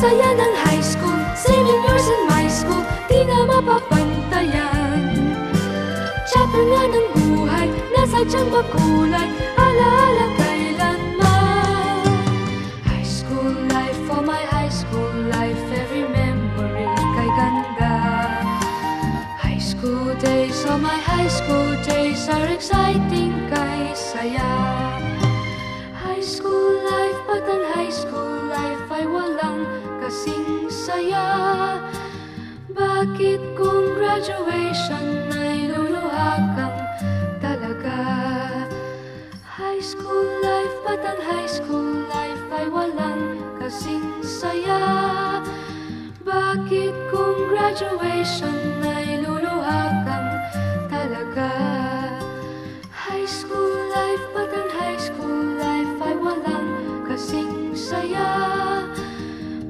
saya ng high school, 7 years in my school, di na mapapantayan. Chapter nga ng buhay, nasa tiyang makulay, alaala kailanman. High school life, oh my high school life, every memory kay ganda. High school days, oh my high school days, are exciting kay saya. High school life, ba't ang high school life ay walang kasing saya? Bakit kung graduation ay luluha kang talaga? High school life, ba't ang high school life ay walang kasing saya? Bakit kung graduation